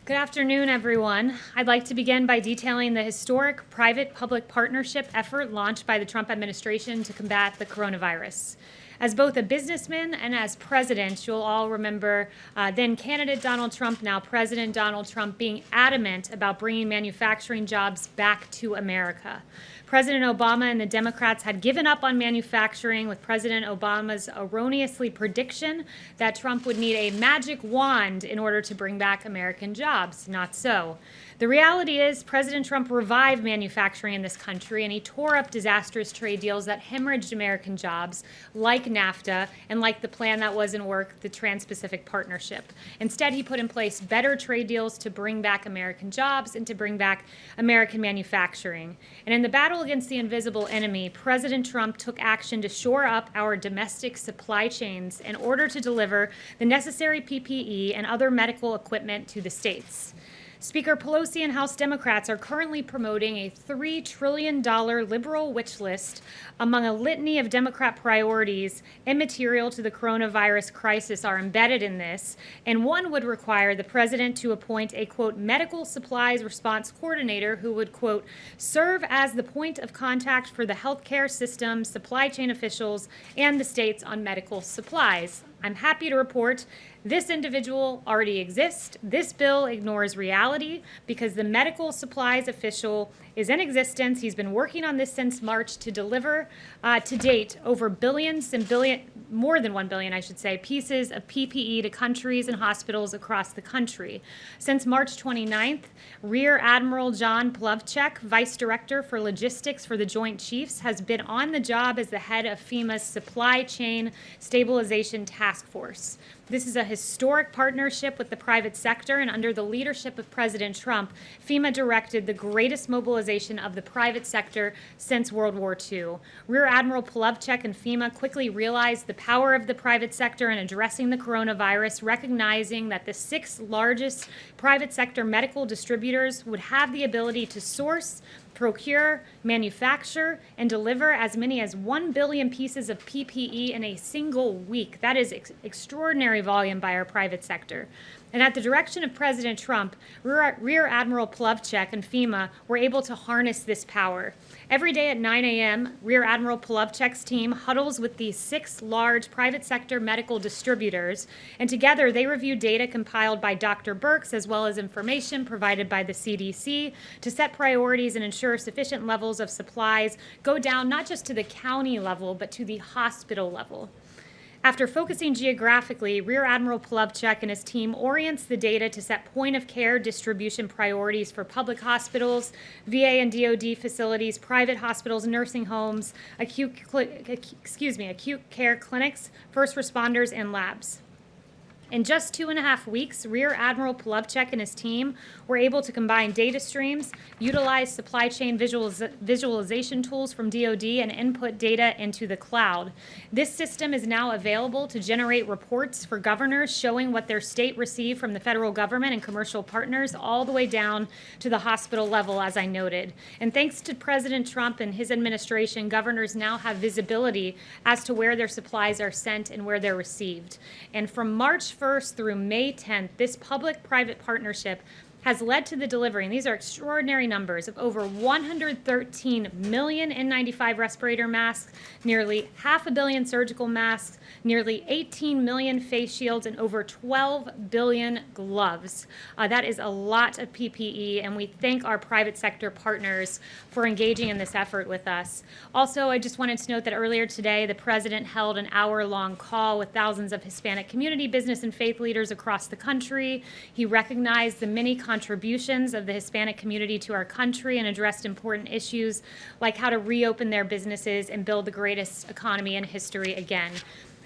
Good afternoon, everyone. I'd like to begin by detailing the historic private-public partnership effort launched by the Trump administration to combat the coronavirus. As both a businessman and as president, you'll all remember then candidate Donald Trump, now President Donald Trump, being adamant about bringing manufacturing jobs back to America. President Obama and the Democrats had given up on manufacturing with President Obama's erroneously prediction that Trump would need a magic wand in order to bring back American jobs. Not so. The reality is President Trump revived manufacturing in this country, and he tore up disastrous trade deals that hemorrhaged American jobs, like NAFTA and like the plan that was in work, the Trans-Pacific Partnership. Instead, he put in place better trade deals to bring back American jobs and to bring back American manufacturing. And in the battle against the invisible enemy, President Trump took action to shore up our domestic supply chains in order to deliver the necessary PPE and other medical equipment to the states. Speaker Pelosi and House Democrats are currently promoting a $3 trillion liberal wish list among a litany of Democrat priorities immaterial to the coronavirus crisis are embedded in this, and one would require the president to appoint a, quote, medical supplies response coordinator who would, quote, serve as the point of contact for the healthcare system, supply chain officials, and the states on medical supplies. I'm happy to report this individual already exists. This bill ignores reality because the medical supplies official is in existence. He's been working on this since March to deliver to date over billions and more than 1 billion, I should say, pieces of PPE to countries and hospitals across the country. Since March 29th, Rear Admiral John Plavchek, Vice Director for Logistics for the Joint Chiefs, has been on the job as the head of FEMA's Supply Chain Stabilization Task Force. This is a historic partnership with the private sector, and under the leadership of President Trump, FEMA directed the greatest mobilization of the private sector since World War II. Rear Admiral Plavchek and FEMA quickly realized the power of the private sector in addressing the coronavirus, recognizing that the 6 largest private sector medical distributors would have the ability to source, procure, manufacture, and deliver as many as 1 billion pieces of PPE in a single week. That is extraordinary volume by our private sector. And at the direction of President Trump, Rear Admiral Plavchek and FEMA were able to harness this power. Every day at 9 a.m., Rear Admiral Plavchek's team huddles with these 6 large private sector medical distributors, and together they review data compiled by Dr. Birx as well as information provided by the CDC to set priorities and ensure sufficient levels of supplies go down not just to the county level, but to the hospital level. After focusing geographically, Rear Admiral Plavchek and his team orients the data to set point-of-care distribution priorities for public hospitals, VA and DoD facilities, private hospitals, nursing homes, acute care clinics, first responders, and labs. In just 2.5 weeks, Rear Admiral Plavchek and his team were able to combine data streams, utilize supply chain visualization tools from DoD, and input data into the cloud. This system is now available to generate reports for governors showing what their state received from the federal government and commercial partners all the way down to the hospital level, as I noted. And thanks to President Trump and his administration, governors now have visibility as to where their supplies are sent and where they're received. And from March 1st through May 10th, this public-private partnership has led to the delivery, and these are extraordinary numbers, of over 113 million N95 respirator masks, nearly 500 million surgical masks, nearly 18 million face shields, and over 12 billion gloves. That is a lot of PPE, and we thank our private sector partners for engaging in this effort with us. Also, I just wanted to note that earlier today, the president held an hour-long call with thousands of Hispanic community, business, and faith leaders across the country. He recognized the many contributions of the Hispanic community to our country and addressed important issues like how to reopen their businesses and build the greatest economy in history again.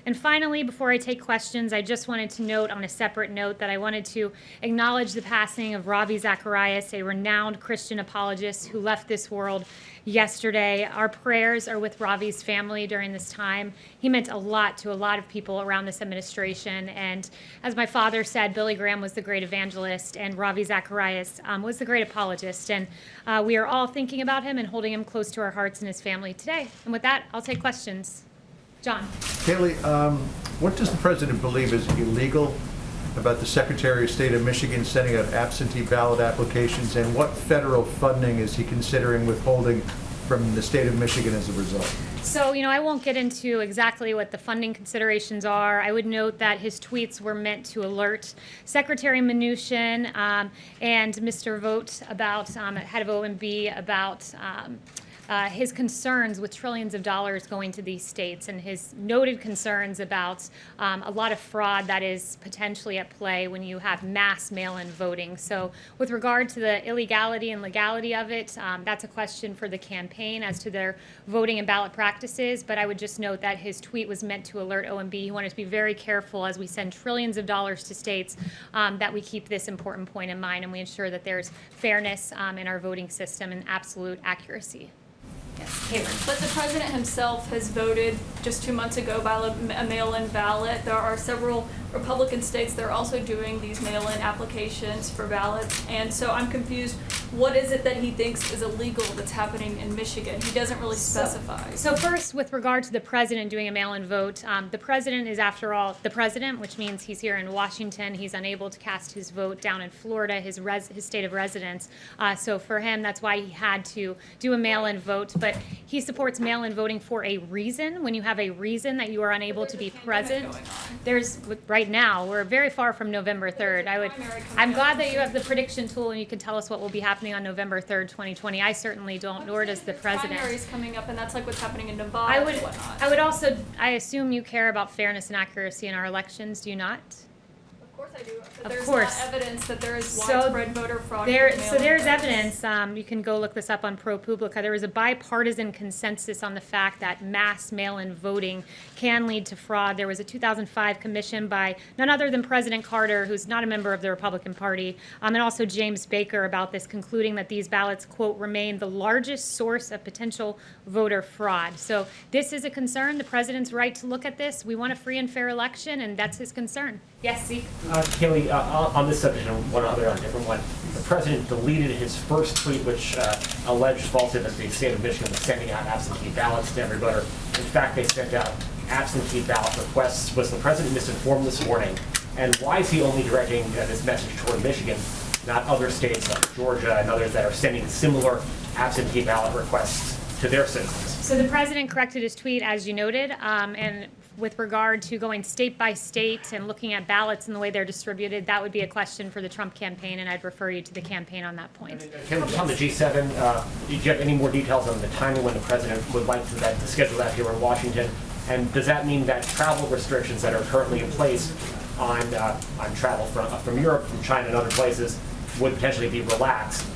And finally, before I take questions, I just wanted to note on a separate note that I wanted to acknowledge the passing of Ravi Zacharias, a renowned Christian apologist who left this world yesterday. Our prayers are with Ravi's family during this time. He meant a lot to a lot of people around this administration. And as my father said, Billy Graham was the great evangelist, and Ravi Zacharias was the great apologist. And we are all thinking about him and holding him close to our hearts and his family today. And with that, I'll take questions. John. Kayleigh, what does the president believe is illegal about the Secretary of State of Michigan sending out absentee ballot applications, and what federal funding is he considering withholding from the state of Michigan as a result? So, I won't get into exactly what the funding considerations are. I would note that his tweets were meant to alert Secretary Mnuchin and Mr. Vogt about, head of OMB, about his concerns with trillions of dollars going to these states and his noted concerns about a lot of fraud that is potentially at play when you have mass mail-in voting. So with regard to the illegality and legality of it, that's a question for the campaign as to their voting and ballot practices. But I would just note that his tweet was meant to alert OMB. He wanted to be very careful as we send trillions of dollars to states that we keep this important point in mind and we ensure that there's fairness in our voting system and absolute accuracy. Yes, Kayleigh. But the president himself has voted just 2 months ago by a mail-in ballot. There are several Republican states that are also doing these mail-in applications for ballots. And so I'm confused. What is it that he thinks is illegal that's happening in Michigan? He doesn't really specify. So first, with regard to the president doing a mail-in vote, the president is, after all, the president, which means he's here in Washington. He's unable to cast his vote down in Florida, his state of residence. So for him, that's why he had to do a mail-in vote. But he supports mail-in voting for a reason. When you have a reason that you are unable to be present, there's right now we're very far from November 3rd. I'm glad that you have the prediction tool and you can tell us what will be happening on November 3rd, 2020. I certainly don't, nor does the president. Primaries coming up, and that's like what's happening in Nevada and whatnot. I assume you care about fairness and accuracy in our elections. Do you not? Of course I do. But Of there's course. not evidence that there is widespread voter fraud. There's with mail-in votes. evidence. You can go look this up on ProPublica. There was a bipartisan consensus on the fact that mass mail-in voting can lead to fraud. There was a 2005 commission by none other than President Carter, who's not a member of the Republican Party, and also James Baker about this, concluding that these ballots, quote, remain the largest source of potential voter fraud. So this is a concern. The president's right to look at this. We want a free and fair election, and that's his concern. Yes, Zeke? Kayleigh, on this subject and one other on a different one, the president deleted his first tweet, which alleged falsely that the state of Michigan was sending out absentee ballots to every voter. In fact, they sent out absentee ballot requests. Was the president misinformed this morning? And why is he only directing this message toward Michigan, not other states like Georgia and others that are sending similar absentee ballot requests to their citizens? So the president corrected his tweet, as you noted, and with regard to going state by state and looking at ballots and the way they're distributed, that would be a question for the Trump campaign, and I'd refer you to the campaign on that point. Kayleigh, on the G7, do you have any more details on the timing when the president would like to schedule that here in Washington? And does that mean that travel restrictions that are currently in place on travel from Europe, from China, and other places would potentially be relaxed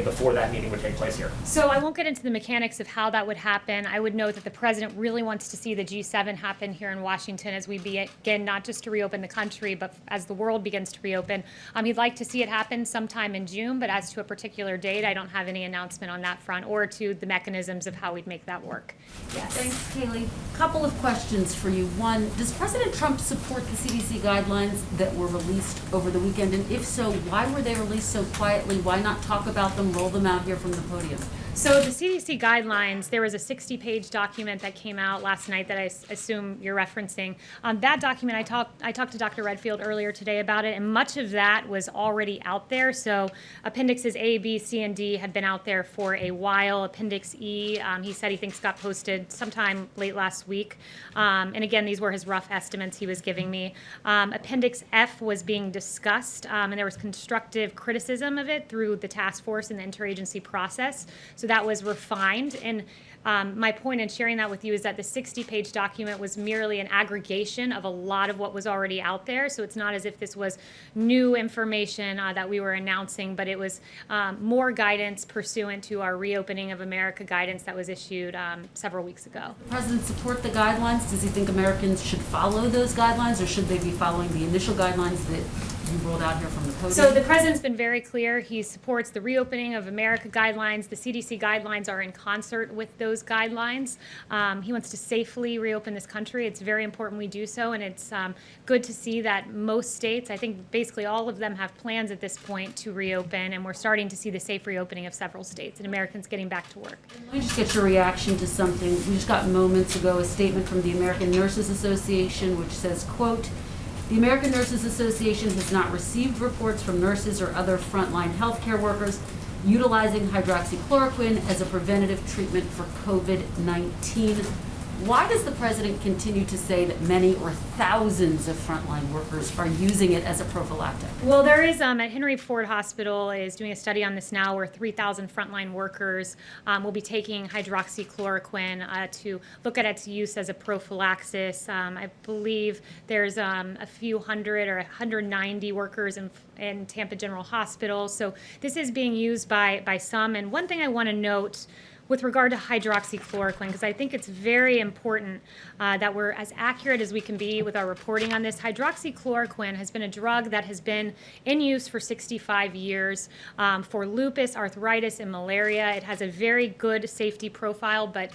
before that meeting would take place here? So I won't get into the mechanics of how that would happen. I would note that the president really wants to see the G7 happen here in Washington as we begin not just to reopen the country, but as the world begins to reopen. He'd like to see it happen sometime in June, but as to a particular date, I don't have any announcement on that front or to the mechanisms of how we'd make that work. Yes. Thanks, Kayleigh. Couple of questions for you. One, does President Trump support the CDC guidelines that were released over the weekend? And if so, why were they released so quietly? Why not talk about them, roll them out here from the podium? So the CDC guidelines, there was a 60-page document that came out last night that I assume you're referencing. That document, I talked to Dr. Redfield earlier today about it, and much of that was already out there. So Appendixes A, B, C, and D had been out there for a while. Appendix E, he said he thinks got posted sometime late last week. And again, these were his rough estimates he was giving me. Appendix F was being discussed, and there was constructive criticism of it through the task force and the interagency process. So that was refined. And my point in sharing that with you is that the 60-page document was merely an aggregation of a lot of what was already out there. So it's not as if this was new information that we were announcing, but it was more guidance pursuant to our Reopening of America guidance that was issued several weeks ago. Does the president support the guidelines? Does he think Americans should follow those guidelines, or should they be following the initial guidelines that you rolled out here from the podium? So the president's been very clear. He supports the Reopening of America guidelines. The CDC guidelines are in concert with those guidelines. He wants to safely reopen this country. It's very important we do so, and it's good to see that most states, I think basically all of them, have plans at this point to reopen, and we're starting to see the safe reopening of several states and Americans getting back to work. Let me just get your reaction to something. We just got moments ago a statement from the American Nurses Association which says, quote, The American Nurses Association has not received reports from nurses or other frontline healthcare workers utilizing hydroxychloroquine as a preventative treatment for COVID-19. Why does the president continue to say that many or thousands of frontline workers are using it as a prophylactic? Well, there is, at Henry Ford Hospital is doing a study on this now where 3,000 frontline workers will be taking hydroxychloroquine to look at its use as a prophylaxis. I believe there's a few hundred or 190 workers in Tampa General Hospital. So this is being used by some. And one thing I want to note with regard to hydroxychloroquine, because I think it's very important that we're as accurate as we can be with our reporting on this. Hydroxychloroquine has been a drug that has been in use for 65 years for lupus, arthritis, and malaria. It has a very good safety profile, but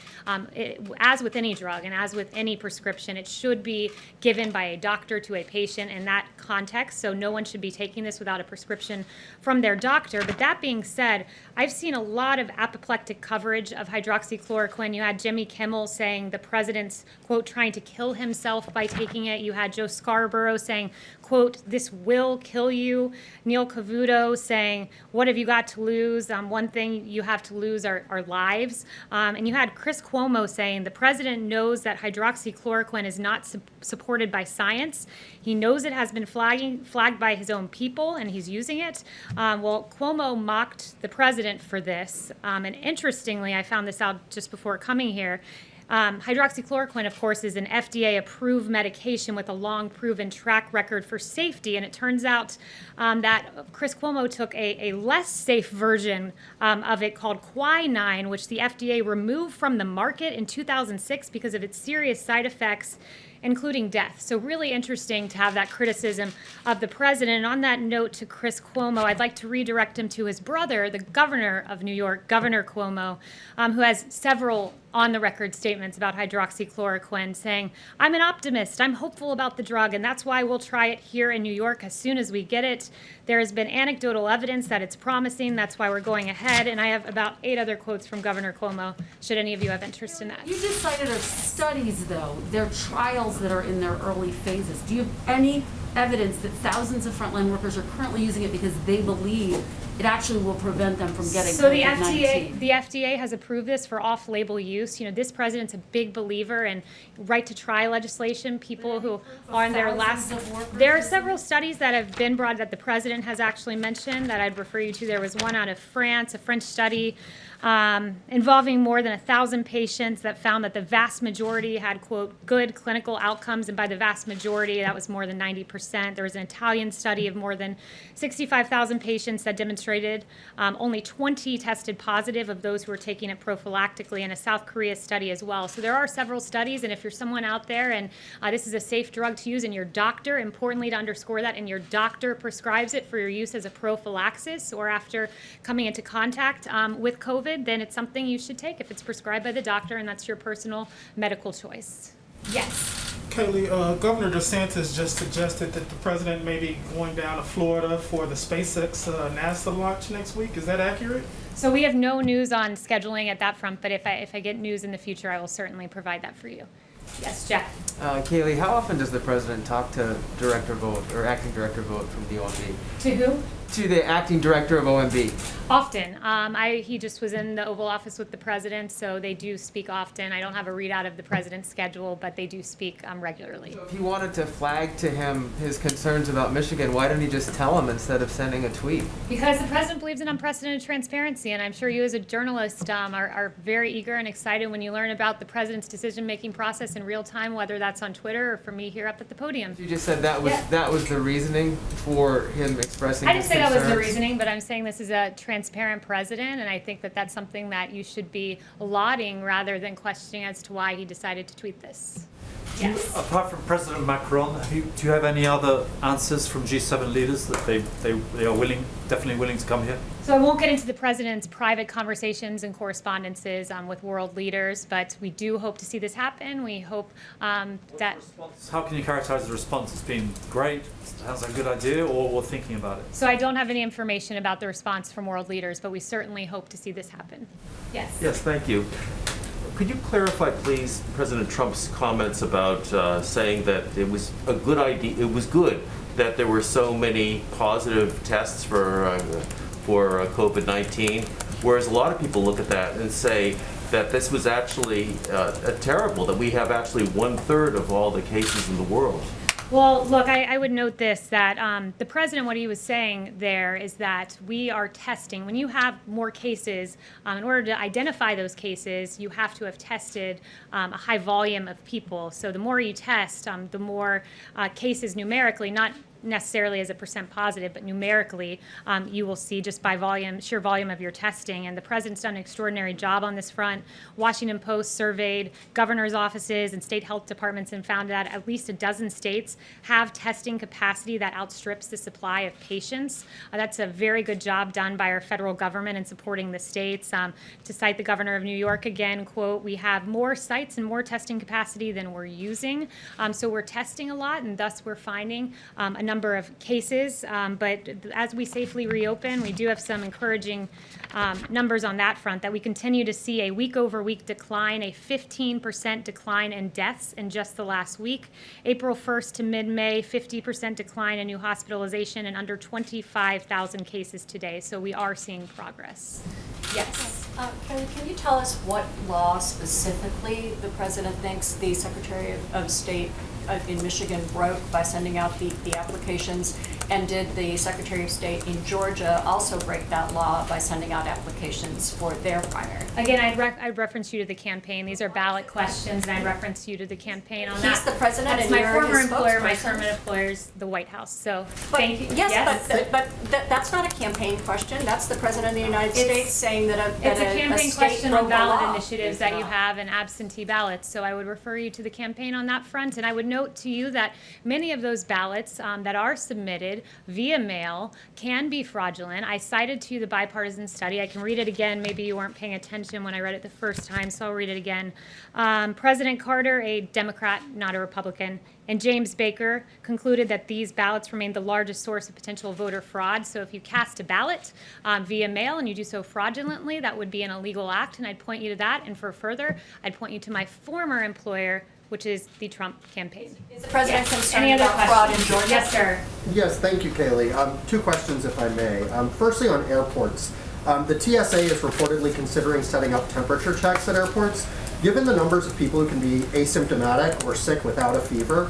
as with any drug and as with any prescription, it should be given by a doctor to a patient in that context, so no one should be taking this without a prescription from their doctor. But that being said, I've seen a lot of apoplectic coverage of hydroxychloroquine. You had Jimmy Kimmel saying the president's, quote, trying to kill himself by taking it. You had Joe Scarborough saying, quote, this will kill you. Neil Cavuto saying, what have you got to lose? One thing you have to lose are lives. And you had Chris Cuomo saying the president knows that hydroxychloroquine is not supported by science. He knows it has been flagged by his own people, and he's using it. Well, Cuomo mocked the president for this. And interestingly, I found this out just before coming here. Hydroxychloroquine, of course, is an FDA-approved medication with a long proven track record for safety, and it turns out that Chris Cuomo took a less safe version of it called quinine, which the FDA removed from the market in 2006 because of its serious side effects, including death. So really interesting to have that criticism of the president. And on that note to Chris Cuomo, I'd like to redirect him to his brother, the governor of New York, Governor Cuomo, who has several on-the-record statements about hydroxychloroquine, saying, I'm an optimist, I'm hopeful about the drug, and that's why we'll try it here in New York as soon as we get it. There has been anecdotal evidence that it's promising, that's why we're going ahead, and I have about 8 other quotes from Governor Cuomo, should any of you have interest in that. You just cited our studies, though. They're trials that are in their early phases. Do you have any evidence that thousands of frontline workers are currently using it because they believe it actually will prevent them from getting So COVID-19? the FDA has approved this for off-label use. You know, this president's a big believer in right-to-try legislation. People who are in their last... Thousands of workers? There are several studies that have been brought that the president has actually mentioned that I'd refer you to. There was one out of France, a French study involving more than 1,000 patients that found that the vast majority had, quote, good clinical outcomes, and by the vast majority, that was more than 90%. There was an Italian study of more than 65,000 patients that demonstrated only 20 tested positive of those who were taking it prophylactically, and a South Korea study as well. So there are several studies, and if you're someone out there and this is a safe drug to use, and your doctor, importantly to underscore that, and your doctor prescribes it for your use as a prophylaxis or after coming into contact with COVID, then it's something you should take if it's prescribed by the doctor and that's your personal medical choice. Yes. Kayleigh, Governor DeSantis just suggested that the president may be going down to Florida for the SpaceX NASA launch next week. Is that accurate? So we have no news on scheduling at that front, but if I get news in the future, I will certainly provide that for you. Yes, Jack. Kayleigh, how often does the president talk to Director Vogt or Acting Director Vogt from the OMB? To who? To the Acting Director of OMB. Often. He just was in the Oval Office with the president, so they do speak often. I don't have a readout of the president's schedule, but they do speak regularly. So if he wanted to flag to him his concerns about Michigan, why didn't he just tell him instead of sending a tweet? Because the president believes in unprecedented transparency, and I'm sure you as a journalist are very eager and excited when you learn about the president's decision-making process in real time, whether that's on Twitter or from me here up at the podium. You just said that was the reasoning for him expressing I his didn't say that was the concerns? reasoning, but I'm saying this is a transparent president, and I think that that's something that you should be lauding rather than questioning as to why he decided to tweet this. Yes. Apart from President Macron, do you have any other answers from G7 leaders that they are definitely willing to come here? So I won't get into the president's private conversations and correspondences with world leaders, but we do hope to see this happen. We hope that... How can you characterize the response as being great, sounds like a good idea, or thinking about it? So I don't have any information about the response from world leaders, but we certainly hope to see this happen. Yes. Yes, thank you. Could you clarify, please, President Trump's comments about saying that it was a good idea, it was good that there were so many positive tests for COVID-19, whereas a lot of people look at that and say that this was actually terrible, that we have actually 1/3 of all the cases in the world. Well, look, I would note this, that the president, what he was saying there is that we are testing. When you have more cases, in order to identify those cases, you have to have tested a high volume of people. So the more you test, the more cases numerically, not necessarily as a percent positive, but numerically, you will see just by volume, sheer volume of your testing. And the president's done an extraordinary job on this front. Washington Post surveyed governor's offices and state health departments and found that at least a dozen states have testing capacity that outstrips the supply of patients. That's a very good job done by our federal government in supporting the states. To cite the governor of New York again, quote, "We have more sites and more testing capacity than we're using." So we're testing a lot, and thus we're finding a number of cases, but as we safely reopen, we do have some encouraging numbers on that front, that we continue to see a week-over-week decline, a 15% decline in deaths in just the last week. April 1st to mid-May, 50% decline in new hospitalization and under 25,000 cases today, so we are seeing progress. Yes. Kayleigh, can you tell us what law specifically the president thinks the Secretary of State in Michigan broke by sending out the applications? And did the Secretary of State in Georgia also break that law by sending out applications for their primary? Again, I'd reference you to the campaign. These are ballot questions, and I'd reference you to the campaign on that. He's the president, That's and my you're former his employer. My spokesperson. current employer is the White House. So But, thank you. yes, but that's not a campaign question. That's the president of the United States saying that It's a campaign state question broke on the ballot law. initiatives that you have and absentee ballots. So I would refer you to the campaign on that front. And I would note to you that many of those ballots that are submitted via mail can be fraudulent. I cited to you the bipartisan study. I can read it again. Maybe you weren't paying attention when I read it the first time, so I'll read it again. President Carter, a Democrat, not a Republican, and James Baker concluded that these ballots remain the largest source of potential voter fraud. So if you cast a ballot via mail and you do so fraudulently, that would be an illegal act, and I'd point you to that. And for further, I'd point you to my former employer, which is the Trump campaign. Is the president Yes. concerned Any other about fraud in questions? Georgia? Yes, sir. Yes, thank you, Kayleigh. Two questions, if I may. Firstly, on airports. The TSA is reportedly considering setting up temperature checks at airports. Given the numbers of people who can be asymptomatic or sick without a fever,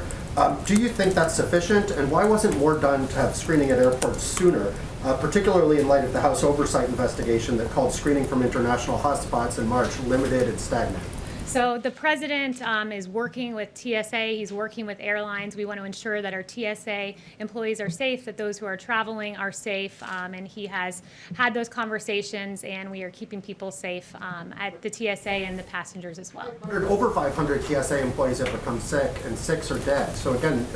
do you think that's sufficient? And why wasn't more done to have screening at airports sooner, particularly in light of the House oversight investigation that called screening from international hotspots in March limited and stagnant? So the president is working with TSA, he's working with airlines. We want to ensure that our TSA employees are safe, that those who are traveling are safe, and he has had those conversations, and we are keeping people safe at the TSA and the passengers as well. Over 500 TSA employees have become sick, and 6 are dead. So again,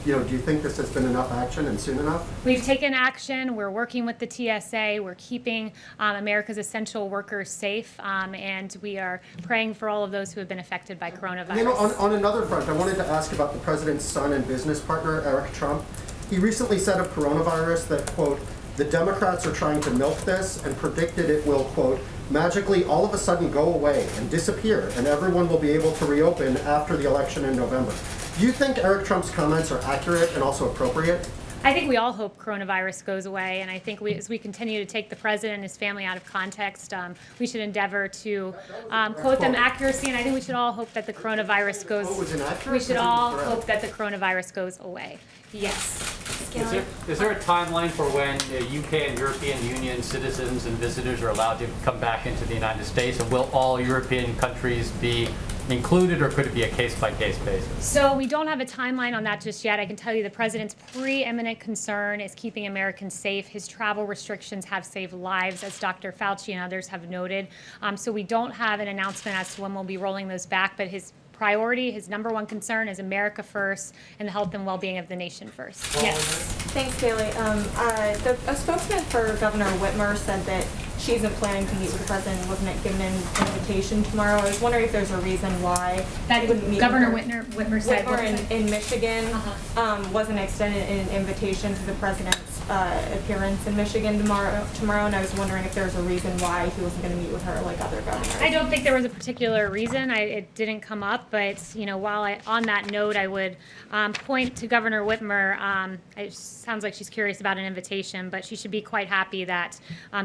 do you think this has been enough action and soon enough? We've taken action. We're working with the TSA. We're keeping America's essential workers safe, and we are praying for all of those who have been affected by coronavirus. You know, on another front, I wanted to ask about the president's son and business partner, Eric Trump. He recently said of coronavirus that, quote, the Democrats are trying to milk this, and predicted it will, quote, magically all of a sudden go away and disappear, and everyone will be able to reopen after the election in November. Do you think Eric Trump's comments are accurate and also appropriate? I think we all hope coronavirus goes away, and I think as we continue to take the president and his family out of context, we should endeavor to quote them accuracy, and I think we should all hope that the coronavirus goes. Oh, was inaccurate? We should all hope that the coronavirus goes away. Yes. Is there a timeline for when UK and European Union citizens and visitors are allowed to come back into the United States, and will all European countries be included, or could it be a case-by-case basis? So we don't have a timeline on that just yet. I can tell you the president's preeminent concern is keeping Americans safe. His travel restrictions have saved lives, as Dr. Fauci and others have noted. So we don't have an announcement as to when we'll be rolling those back, but his priority, his number one concern is America first and the health and well-being of the nation first. Yes. Thanks, Kayleigh. A spokesman for Governor Whitmer said that she isn't planning to meet with the president and wasn't given an invitation tomorrow. I was wondering if there's a reason why that wouldn't meet Governor with Whitmer said in Michigan wasn't extended an invitation to the president's appearance in Michigan tomorrow, and I was wondering if there's a reason why he wasn't going to meet with her like other governors. I don't think there was a particular reason. It didn't come up, but while on that note, I would point to Governor Whitmer. It sounds like she's curious about an invitation, but she should be quite happy that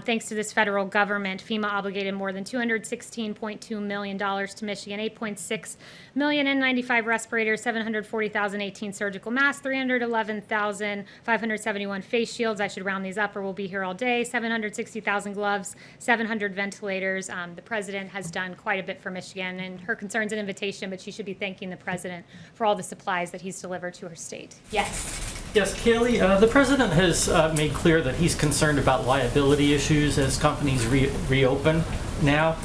thanks to this federal government, FEMA obligated more than $216.2 million to Michigan, $8.6 million N95 respirators, 740,018 surgical masks, 311,571 face shields. I should round these up or we'll be here all day. 760,000 gloves, 700 ventilators. The president has done quite a bit for Michigan, and her concern's an invitation, but she should be thanking the president for all the supplies that he's delivered to her state. Yes. Yes, Kayleigh, the president has made clear that he's concerned about liability issues as companies reopen now.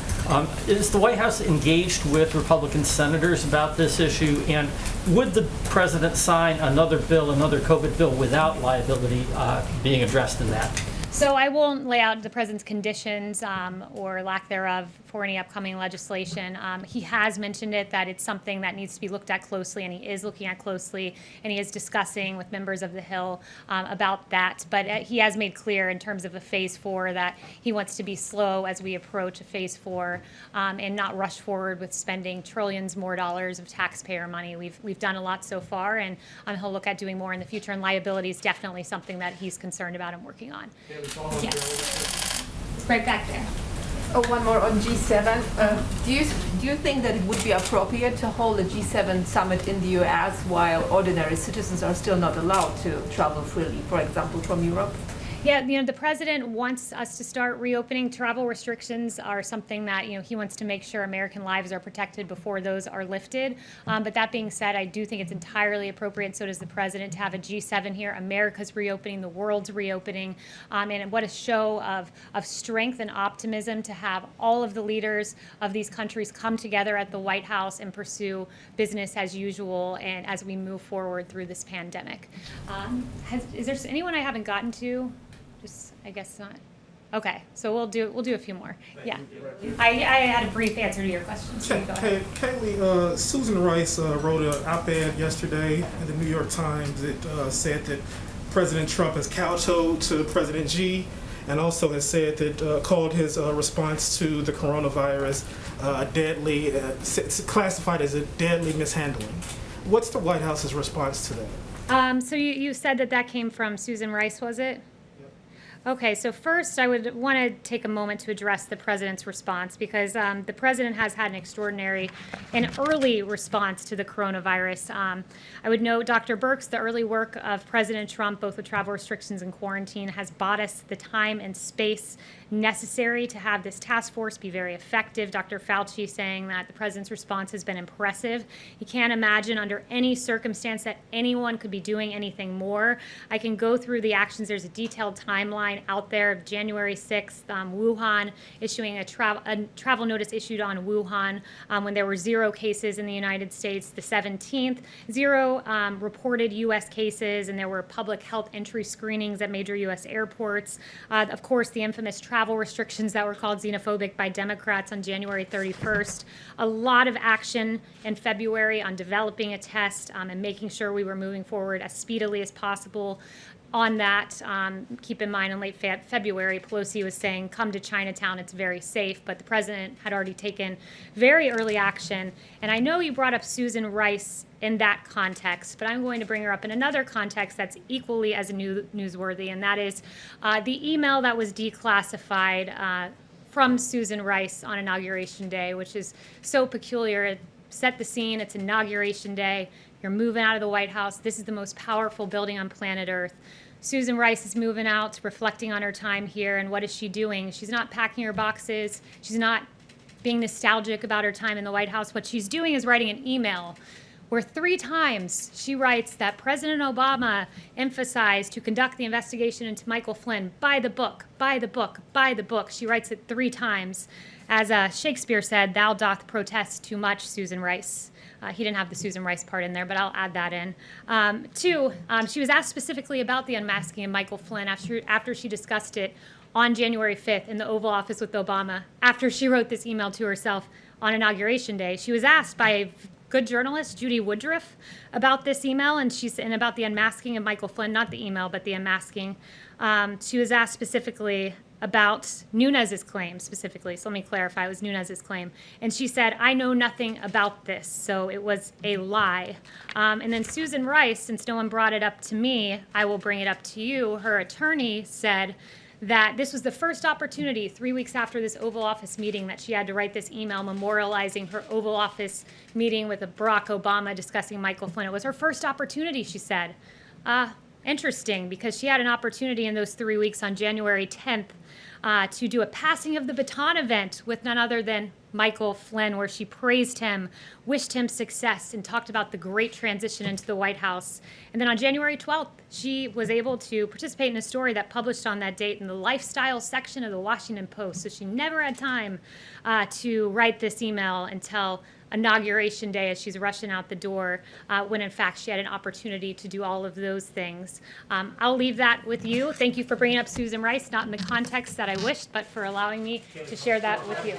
Is the White House engaged with Republican senators about this issue, and would the president sign another bill, another COVID bill, without liability being addressed in that? So I won't lay out the president's conditions or lack thereof for any upcoming legislation. He has mentioned that it's something that needs to be looked at closely, and he is looking at closely, and he is discussing with members of the Hill about that. But he has made clear in terms of a phase 4 that he wants to be slow as we approach a phase 4 and not rush forward with spending trillions more dollars of taxpayer money. We've done a lot so far, and he'll look at doing more in the future, and liability is definitely something that he's concerned about and working on. Yes. Right back there. Oh, one more on G7. Do you think that it would be appropriate to hold a G7 summit in the U.S. while ordinary citizens are still not allowed to travel freely, for example, from Europe? Yeah, the president wants us to start reopening. Travel restrictions are something that, he wants to make sure American lives are protected before those are lifted. But that being said, I do think it's entirely appropriate, so does the president, to have a G7 here. America's reopening, the world's reopening. And what a show of strength and optimism to have all of the leaders of these countries come together at the White House and pursue business as usual and as we move forward through this pandemic. Is there anyone I haven't gotten to? I guess not. Okay, so we'll do a few more. Yeah, I had a brief answer to your question. So go ahead. Kayleigh, Susan Rice wrote an op-ed yesterday in the New York Times that said that President Trump has kowtowed to President Xi, and also has said that called his response to the coronavirus deadly, classified as a deadly mishandling. What's the White House's response to that? So you said that came from Susan Rice, was it? Okay, so first I would want to take a moment to address the president's response, because the president has had an extraordinary and early response to the coronavirus. I would note Dr. Birx, the early work of President Trump, both with travel restrictions and quarantine, has bought us the time and space necessary to have this task force be very effective. Dr. Fauci saying that the president's response has been impressive. He can't imagine under any circumstance that anyone could be doing anything more. I can go through the actions. There's a detailed timeline out there of January 6th, Wuhan issuing a travel notice issued on Wuhan when there were 0 cases in the United States. The 17th, 0 reported U.S. cases, and there were public health entry screenings at major U.S. airports. Of course, the infamous travel restrictions that were called xenophobic by Democrats on January 31st. A lot of action in February on developing a test and making sure we were moving forward as speedily as possible. On that, keep in mind in late February, Pelosi was saying, come to Chinatown, it's very safe, but the president had already taken very early action. And I know you brought up Susan Rice in that context, but I'm going to bring her up in another context that's equally as newsworthy, and that is the email that was declassified from Susan Rice on Inauguration Day, which is so peculiar. It set the scene. It's Inauguration Day. You're moving out of the White House. This is the most powerful building on planet Earth. Susan Rice is moving out, reflecting on her time here, and what is she doing? She's not packing her boxes. She's not being nostalgic about her time in the White House. What she's doing is writing an email where 3 times she writes that President Obama emphasized to conduct the investigation into Michael Flynn by the book, by the book, by the book. She writes it 3 times. As Shakespeare said, thou doth protest too much, Susan Rice. He didn't have the Susan Rice part in there, but I'll add that in. 2, she was asked specifically about the unmasking of Michael Flynn after she discussed it on January 5th in the Oval Office with Obama, after she wrote this email to herself on Inauguration Day. She was asked by good journalist, Judy Woodruff, about this email, and about the unmasking of Michael Flynn, not the email, but the unmasking. She was asked specifically about Nunes's claim specifically. So let me clarify, it was Nunes's claim. And she said, I know nothing about this, so it was a lie. And then Susan Rice, since no one brought it up to me, I will bring it up to you. Her attorney said that this was the first opportunity 3 weeks after this Oval Office meeting that she had to write this email memorializing her Oval Office meeting with Barack Obama discussing Michael Flynn. It was her first opportunity, she said. Interesting, because she had an opportunity in those 3 weeks on January 10th to do a passing of the baton event with none other than Michael Flynn, where she praised him, wished him success, and talked about the great transition into the White House. And then on January 12th, she was able to participate in a story that published on that date in the lifestyle section of the Washington Post. So she never had time to write this email until Inauguration Day as she's rushing out the door, when in fact she had an opportunity to do all of those things. I'll leave that with you. Thank you for bringing up Susan Rice, not in the context that I wished, but for allowing me to share that with you.